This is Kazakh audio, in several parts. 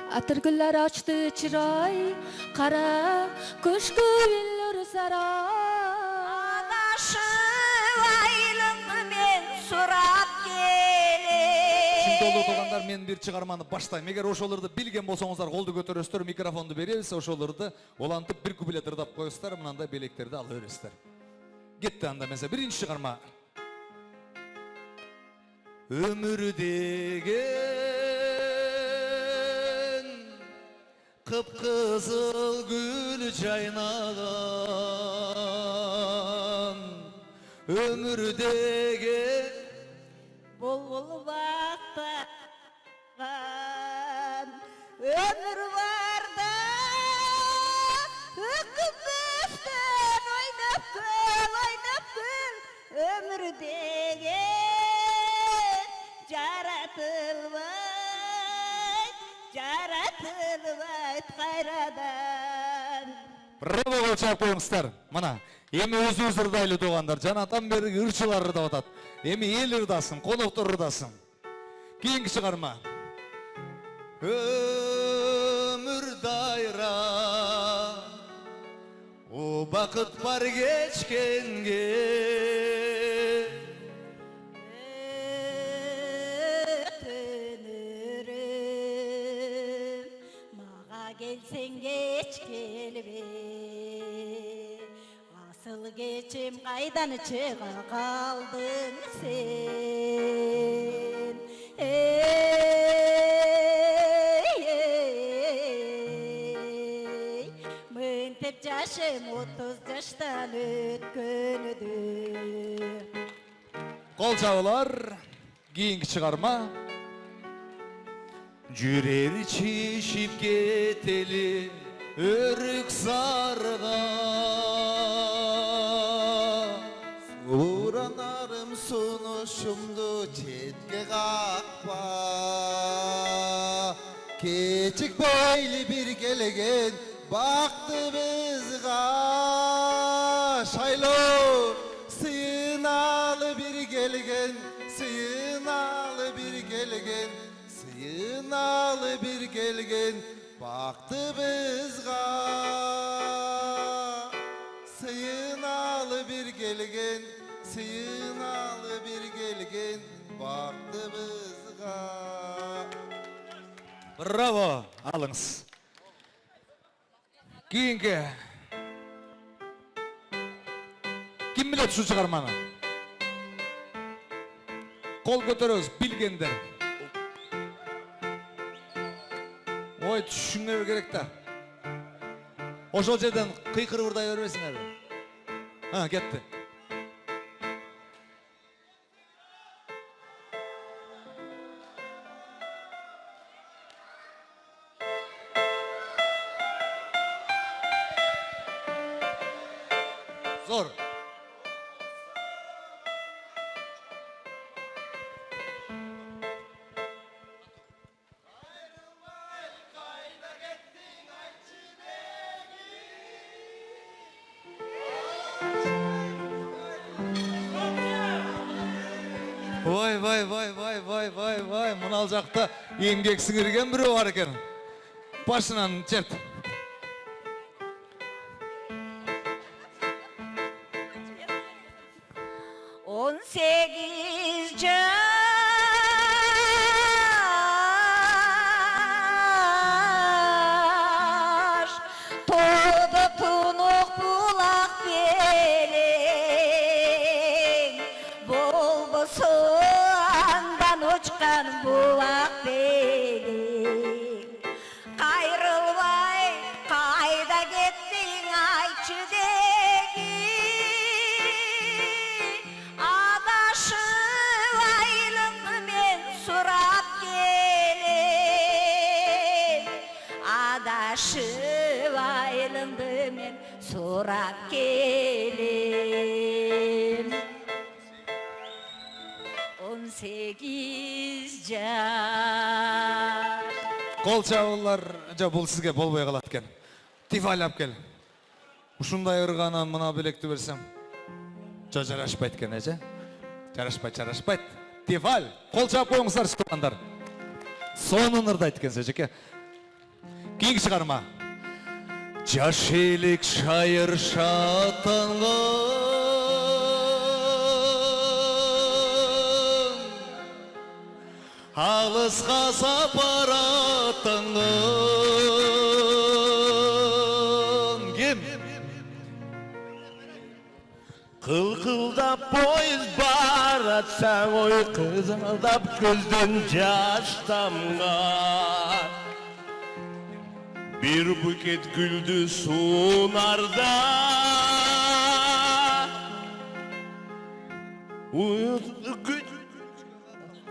Атыргүллөр ачты чырай, кара көшкүлөр сарай. Адашып айлыңды мен сурап келем. Шимтолу тугандар, мен бир чыгарманы баштайм. Эгер ошолорду билген болсоңуздар колду көтөрөсүздөр, микрофонду беребиз, ошолорду улантып бир куплет ырдап коесуздар, мынандай белектерди ала бересиздер. Кетти анда эмесе, биринчи чыгарма. Өмүр деген кыпкызыл гүл жайнаган, өмүр деген Бұлбұл бақтаған өмір барда өкінбестен ойнап күл өмір деген жаратылбайт қайрадан. Браво, қолчап қойыңыздар. Мына, эми өзүңүз ырдайлы тугандар, жанатан бери ырчылар ырдап атат. Эми эл ырдасын, коноктор ырдасын. Кийинки чыгарма. Өмүр дайра, о бакыт бар кечкенге. Өтінірім, мага келсең кеч келбе. Асыл кечим қайдан чыга қалдың сен. Мынтеп жашым 30 жаштан өткөнүдү. Кол чабуулар, кийинки чыгарма. Жүрер чишип кетели өрүк сарга. Суранарым сунушумду четке какпа. Кечик бойли бир келген бактыбызга. Шайлоо сыйыналы бир келген, сыйыналы бир келген, сыйыналы бир келген бактыбызга. Сыйыналы бир келген, сыйыналы бир келген бактыбызга. Браво, алыңыз. Кийинки. Ким билет ушу чыгарманы? Кол көтөрөбүз, билгендер. Ой, түшүңөр керек да. Ошол жерден кыйкырып ырдай бербесиңерби? Кетти. Зор. Вай, мынал жакта эмгек сиңирген бирөө бар экен. Башынан черт. 18 жаш тоды тунук булак белең, болбосо андан учкан булак белең. Кайрылбай кайда кеттиң айтчы деги, адашып айлыңды мен сурап келем. Адашып айлыңды мен сурап келем. 18 жаш. Кол чабуулар, бул сизге болбой калат экен. Тифаль алып кел. Ушундай ырганан мына билекти берсем. Жарашпайт экен, жарашпайт. Тифаль, кол чабып коюңуздар, тугандар. Сонун ырдайт экенсиз, жеке. Keyingi çıkarma. Жаш елік шайыр шатанған, алысқа сапар аттанған. Кем? Қылқылдап пойыз баратсаң, ой қызылдап көзден жаш тамған. Bir buket güldü sunarda,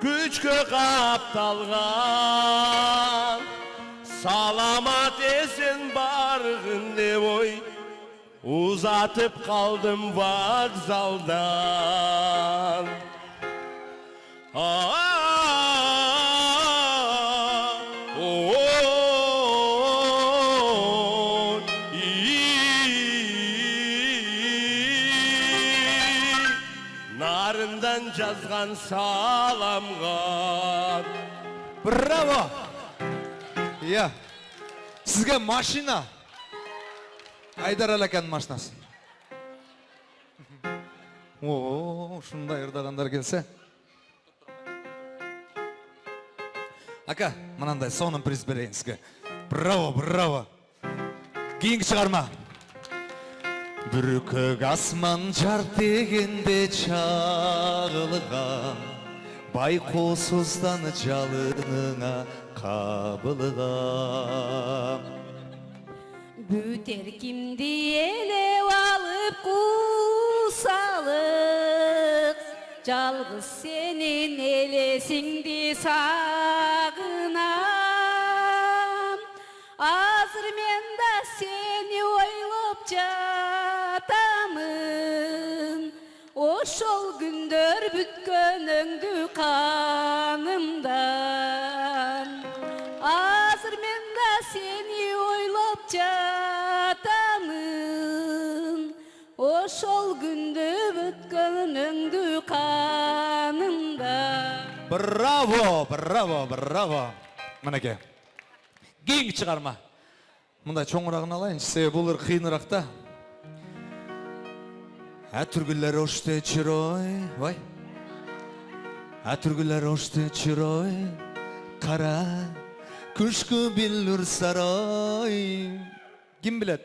güçkö kaptalgan, salamat esen bargın dep oy, uzatıp kaldım vokzaldan. Narından жазған саламға. Браво! Я. Сізге машина. Айдар Алекенің машинасы. О, шындай ырдағандар келсе. Ака, мынандай соның приз берейін сізге. Браво, браво. Кейінгі шығарма. Бүркік асман жар дегенде чағылған, байқосыздан жалыныңа қабылған. Бүтер кимди елеп алып кусалык, жалгыз сенин элесиңди сагынам. Азыр мен да сени ойлоп жатамын, ошол күндөр бүткөнүңдү канымдан. Азыр мен да сени ойлоп жатамын, ошол күндү бүткөнүңдү канымдан. Браво, браво, браво. Мінеке. Кейінгі шығарма. Мұндай чоңырағын алайыншы, себебі бұл қиынырақ та. Әтүргілер ошты чирой, вай. Әтүргілер ошты чирой, қара, күшкі білір сарай. Кім білет?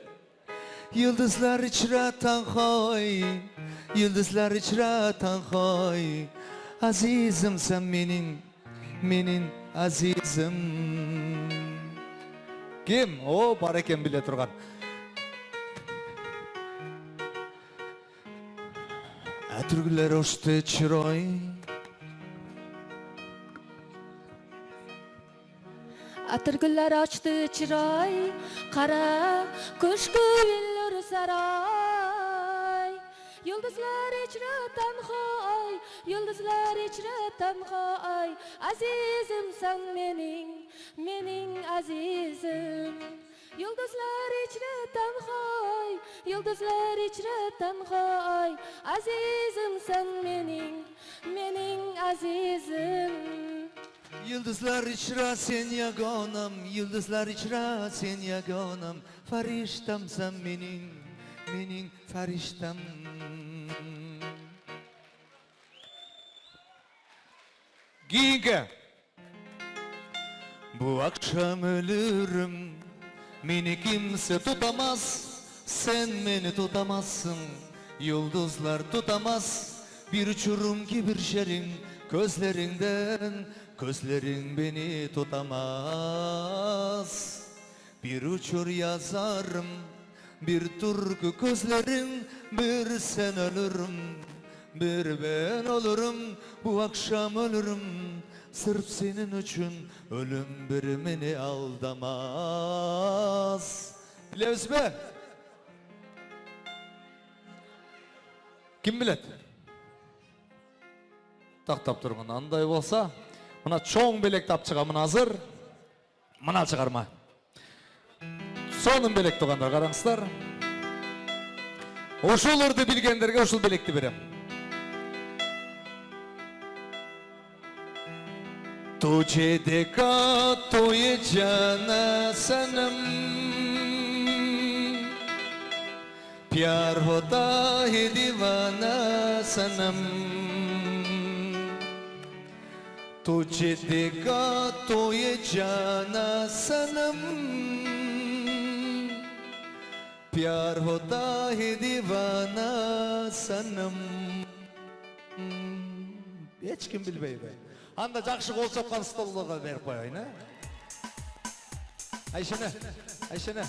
Yıldızlar içratan hoy, yıldızlar içratan hoy. Azizim sen menin azizim. Kim? O бар екен біле тұрған. Әтүргілер ошты чирой. Атыргүллер açtı çıray, kara köşkü billur saray. Yıldızlar içre tanhay, yıldızlar içre tanhay. Azizim sen menin azizim. Yıldızlar içre tanhay, yıldızlar içre tanhay. Azizim sen menin azizim. Yıldızlar içra sen yagonam, yıldızlar içra sen yagonam. Fariştam sen menin fariştam. Giyinke. Bu akşam ölürüm, beni kimse tutamaz. Sen beni tutamazsın, yıldızlar tutamaz. Bir uçurum ki bir şerin gözlerinden. Gözlerin beni tutamaz. Bir uçur yazarım, bir türkü gözlerin. Bir sen ölürüm, bir ben olurum. Bu akşam ölürüm, sırf senin için. Ölüm bir beni aldamaz. Bilemiz mi? Kim bilet? Taqtap turgun андай болса, мына чоң белек тапчыға мына азыр, мына чыгарма. Сонун белек тугандар, караңыздар. Ошолорду билгендерге ошол белекти берем. तुझे देखा तो ये जाना सनम प्यार होता है दीवाना सनम तुझे देखा तो ये जाना सनम प्यार होता है दीवाना सनम Hiç kim bilmeydi. Anda жақшы қол соққан столға беріп қойайын, Ayşene.